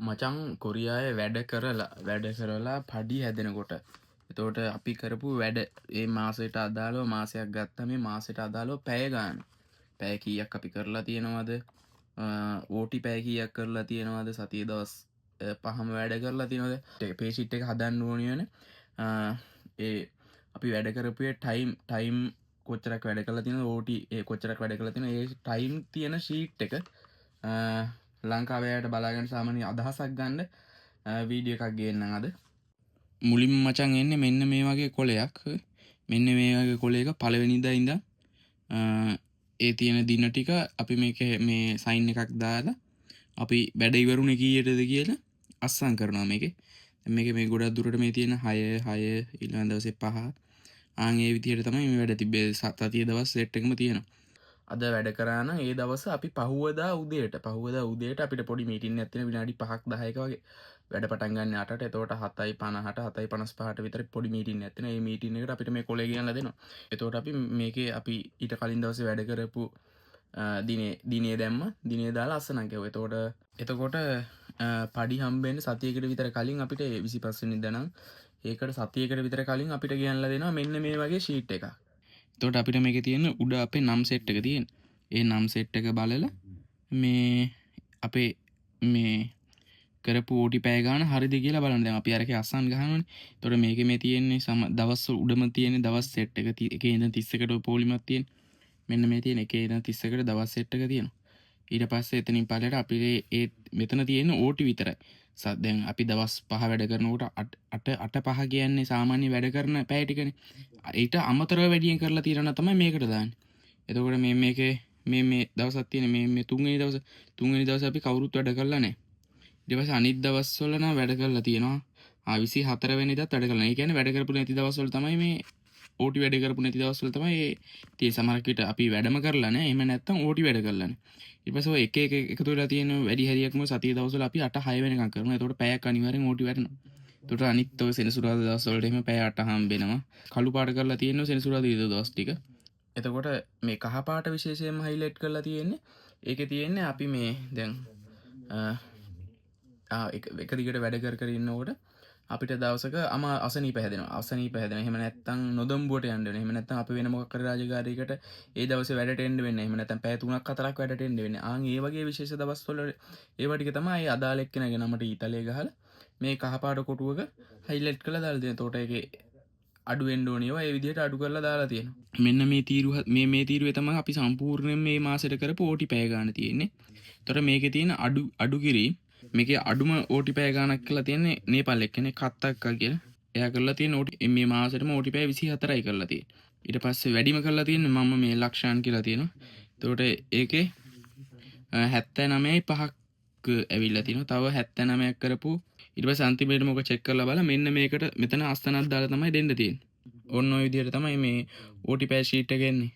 මචං කොරියාවේ වැඩ කරලා පඩි හැදෙනකොට එතකොට අපි කරපු වැඩ ඒ මාසයට අදාළව මාසයක් ගත්ත මේ මාසයට අදාළව පැය ගන්න පැය කීයක් අපි කරලා තියෙනවද ඕටි පැය කීයක් කරලා තියෙනවද සතිය දවස් පහම වැඩ කරලා තියෙනවද පේෂිට් එක හදන්න ඕනේ වෙන ඒ අපි වැඩ කරපුවේ ටයිම් කොච්චරක් වැඩ කරලා තියෙනවද ඕටි ඒ කොච්චරක් වැඩ කරලා තියෙනවද ඒ ටයිම් තියෙන ෂීට් එක ලංකාවයට බලාගන්න සාමාන්‍ය අදහසක් ගන්න වීඩියෝ එකක් ගේන්නම් අද මුලින්ම මචං එන්නේ මෙන්න මේ වගේ කොලයක් මෙන්න මේ වගේ කොලයක පළවෙනිදා ඉඳන් ඒ තියෙන දින ටික අපි මේක මේ සයින් එකක් දාලා අපි වැඩ ඉවරුනේ කීයටද කියලා අස්සම් කරනවා මේකේ මේ ගොඩක් දුරට මේ තියෙන 6 ඊළඟ දවසේ 5 ආන් ඒ විදිහට තමයි මේ වැඩ තිබ්බේ සතිය දවස් සෙට් එකම තියෙනවා අද වැඩ කරාන ඒ දවස අපි පහුවදා උදේට අපිට පොඩි මීටින් ඇතින විනාඩි 5ක් 10ක වගේ වැඩ පටන් ගන්න 8ට එතකොට 7:50ට 7:55ට විතර පොඩි මීටින් ඇතින ඒ මීටින් එකට අපිට මේ කොලේ ගෙනල්ලා දෙනවා එතකොට අපි මේකේ අපි ඊට කලින් දවසේ වැඩ කරපු දිනේ දැම්ම දිනේ දාලා අස්සනම් කෙවුවා එතකොට පඩි හම්බෙන්නේ සතියකට විතර කලින් අපිට 25 වෙනිදා නම් ඒකට සතියකට විතර කලින් අපිට ගෙනල්ලා දෙනවා මෙන්න මේ වගේ ෂීට් එකක් තොට අපිට මේක තියෙන උඩ අපේ නම් සෙට් එක තියෙන ඒ නම් සෙට් එක බලල මේ අපේ මේ කරපු ඕටි පැය ගාන හරිද කියලා බලන්න දැන් අපි අරක අස්සන් ගහනවනේ එතකොට මේකේ මේ තියෙන්නේ සම දවස් උඩම තියෙන දවස් සෙට් එක එකේ ඉඳන් 30කට පොලිමක් තියෙන මෙන්න මේ තියෙන එකේ ඉඳන් 30කට දවස් සෙට් එක තියෙනවා ඊට පස්සේ එතනින් පල්ලයට අපිට ඒ මෙතන තියෙන ඕටි විතරයි දැන් අපි දවස් 5 වැඩ කරනකොට 8 කියන්නේ සාමාන්‍ය වැඩ කරන පැය ටිකනේ ඊට අමතරව වැඩියෙන් කරලා තියෙනවා තමයි මේකට දාන්නේ එතකොට මේකේ මේ දවසක් තියෙන මේ තුන්වෙනි දවස් අපි කවුරුත් වැඩ කරලා නැහැ ඊට පස්සේ අනිත් දවස්වල නම් වැඩ කරලා තියෙනවා 24 වෙනිදාත් වැඩ කරලා නැහැ. ඒ කියන්නේ වැඩ කරපු නැති දවස්වල තමයි මේ ඕටි වැඩ කරපු නැති දවස්වල තමයි ඒ සමහරක් විට අපි වැඩම කරලා නැහැ. එහෙම නැත්නම් ඕටි වැඩ කරලා නැහැ. ඊට පස්සේ ඔය එක එකතු වෙලා තියෙන වැඩි හරියක්ම සතිය දවස්වල අපි 8-6 වෙනකම් කරනවා. ඒතකොට පැයක් අනිවාර්යෙන් ඕටි වැඩනවා. ඒතකොට අනිත් ඔය සෙනසුරාදා දවස්වලට එහෙම පැය 8 හම්බෙනවා. කළු පාට කරලා තියෙනවා සෙනසුරාදා ඊට දවස් ටික. එතකොට මේ කහ පාට විශේෂයෙන්ම හයිලයිට් කරලා තියෙන්නේ. ඒකේ තියෙන්නේ අපි මේ දැන් එක දිගට වැඩ කර ඉන්නකොට අපිට දවසක අසනීප හැදෙනවා එහෙම නැත්නම් නොදොම්බුවට යන්න වෙනවා එහෙම නැත්නම් අපි වෙන මොකක් කර රාජකාරියකට ඒ දවසේ වැඩට එන්න වෙන්නේ එහෙම නැත්නම් පැය 3-4ක් වැඩට එන්න වෙන්නේ ආන් ඒ වගේ විශේෂ දවස්වල ඒව ටික තමයි අදාළ එක්කෙනාගේ නමට ඊතලයේ ගහලා මේ කහපාට කොටුවක හයිලයිට් කරලා දාලා දෙනවා එතකොට ඒකේ අඩු වෙන්න ඕනේ ඒවා ඒ විදිහට අඩු කරලා දාලා තියෙනවා මෙන්න මේ තීරුවේ තමයි අපි සම්පූර්ණයෙන් මේ මාසෙට කරපු ඕටි පැය ගන්න තියෙන්නේ එතකොට මේකේ තියෙන අඩු කිරීම මේකේ අඩුම ඕටි පැය ගානක් කියලා තියෙන්නේ නේපාල් එක්කනේ කත්තක්කා කියලා. එයා කරලා තියෙන ඕටි මේ මාසෙටම ඕටි පැය 24යි කරලා තියෙන්නේ. ඊට පස්සේ වැඩිම කරලා තියෙන්නේ මම මේ ලක්ෂාන් කියලා තියෙනවා. එතකොට ඒකේ 79යි 5ක් ඇවිල්ලා තිනවා. තව 79ක් කරපු ඊට පස්සේ අන්තිමේට මොක චෙක් කරලා බලලා මෙන්න මේකට මෙතන අස්තනක් දාලා තමයි දෙන්න තියෙන්නේ. ඔන්න ඔය විදිහට තමයි මේ ඕටි පැය ෂීට් එක එන්නේ.